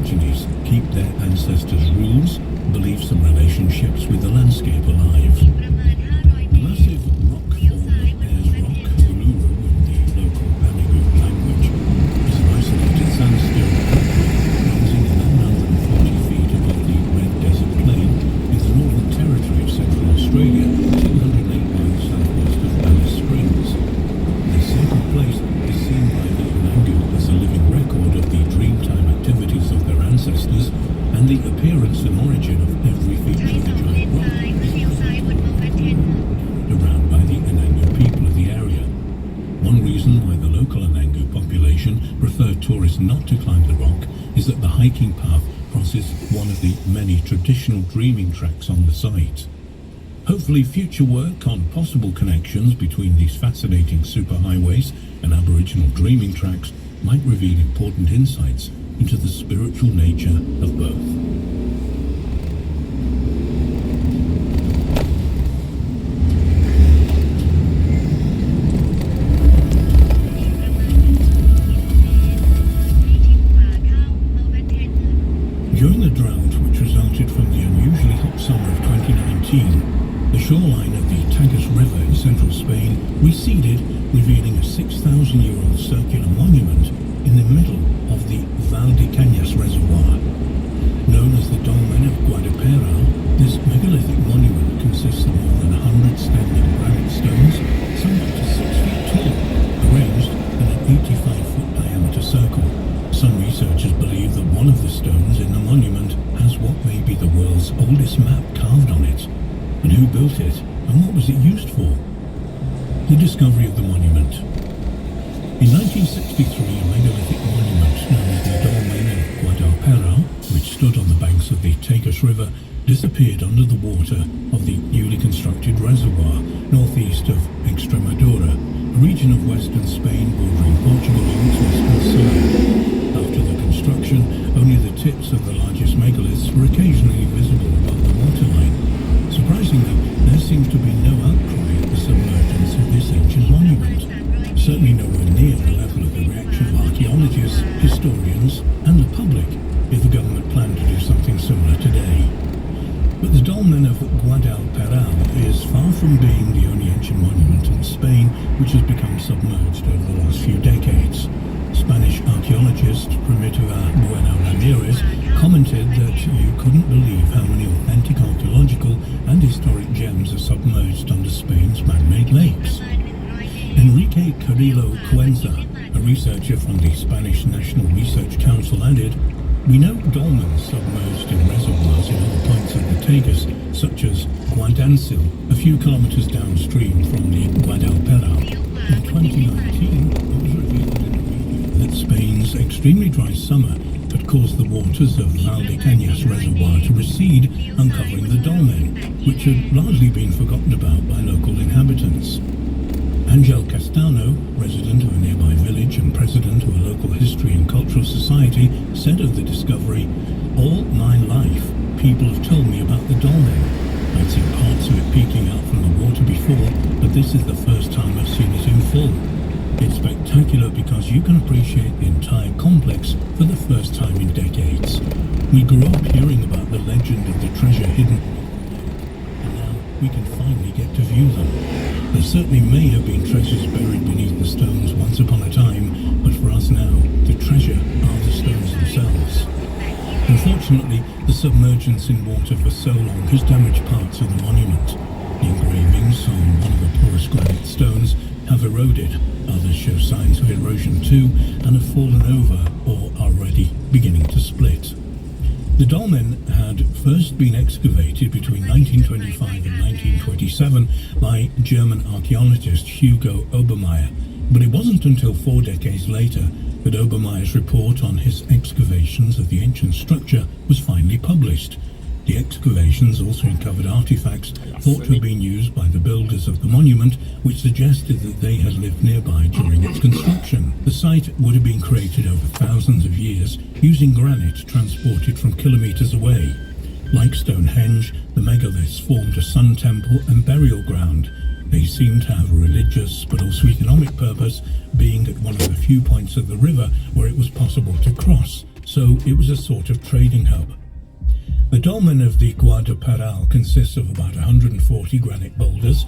centuries keep their ancestors' rules, beliefs and relationships with the landscape alive. The massive rock form of Ayers Rock, Uluru in the local Pamigu language, is an isolated sandstone rising 1,140 feet above the Red Desert Plain in the Northern Territory of Central Australia, 208 miles southwest of Alice Springs. This sacred place is seen by the Anangu as a living record of the dreamtime activities of their ancestors, and the appearance and origin of every feature of the giant rock around by the Anangu people of the area. One reason why the local Anangu population prefer tourists not to climb the rock is that the hiking path crosses one of the many traditional dreaming tracks on the site. Hopefully future work on possible connections between these fascinating superhighways and Aboriginal dreaming tracks might reveal important insights into the spiritual nature of both. During the drought which resulted from the unusually hot summer of 2019, the shoreline of the Tagus River in central Spain receded, revealing a 6,000-year-old circular monument in the middle of the Valdecañas Reservoir. Known as the Dolmen of Guadalperal, this megalithic monument consists of more than 100 standing granite stones, some up to 6 feet tall, arranged in an 85-foot diameter circle. Some researchers believe that one of the stones in the monument has what may be the world's oldest map carved on it. And who built it, and what was it used for? The discovery of the monument. In 1963, a megalithic monument known as the Dolmen of Guadalperal, which stood on the banks of the Tagus River, disappeared under the water of the newly constructed reservoir northeast of Extremadura, a region of western Spain bordering Portugal on its western side. After the construction, only the tips of the largest megaliths were occasionally visible above the waterline. Surprisingly, there seems to be no outcry at the submergence of this ancient monument. Certainly nowhere near the level of the reaction of archaeologists, historians, and the public if the government planned to do something similar today. But the Dolmen of Guadalperal is far from being the only ancient monument in Spain which has become submerged over the last few decades. Spanish archaeologist Primitiva Bueno Ramirez commented that you couldn't believe how many authentic archaeological and historic gems are submerged under Spain's man-made lakes. Enrique Carrillo Cuenza, a researcher from the Spanish National Research Council, added, "We know dolmens submerged in reservoirs in other points of the Tagus, such as Guadancil, a few kilometers downstream from the Guadalperal. In 2019, it was revealed in the region that Spain's extremely dry summer had caused the waters of Valdecañas Reservoir to recede, uncovering the dolmen, which had largely been forgotten about by local inhabitants." Angel Castano, resident of a nearby village and president of a local history and cultural society, said of the discovery, "All my life, people have told me about the dolmen. I'd seen parts of it peeking out from the water before, but this is the first time I've seen it in full. It's spectacular because you can appreciate the entire complex for the first time in decades. We grew up hearing about the legend of the treasure hidden, and now we can finally get to view them. There certainly may have been treasures buried beneath the stones once upon a time, but for us now, the treasure are the stones themselves." Unfortunately, the submergence in water for so long has damaged parts of the monument. The engravings on one of the porous granite stones have eroded, others show signs of erosion too, and have fallen over or are already beginning to split. The dolmen had first been excavated between 1925 and 1927 by German archaeologist Hugo Obermeier, but it wasn't until 4 decades later that Obermeier's report on his excavations of the ancient structure was finally published. The excavations also uncovered artifacts thought to have been used by the builders of the monument, which suggested that they had lived nearby during its construction. The site would have been created over thousands of years using granite transported from kilometers away. Like Stonehenge, the megaliths formed a sun temple and burial ground. They seem to have a religious but also economic purpose, being at one of the few points of the river where it was possible to cross, so it was a sort of trading hub. The dolmen of the Guadaparal consists of about 140 granite boulders,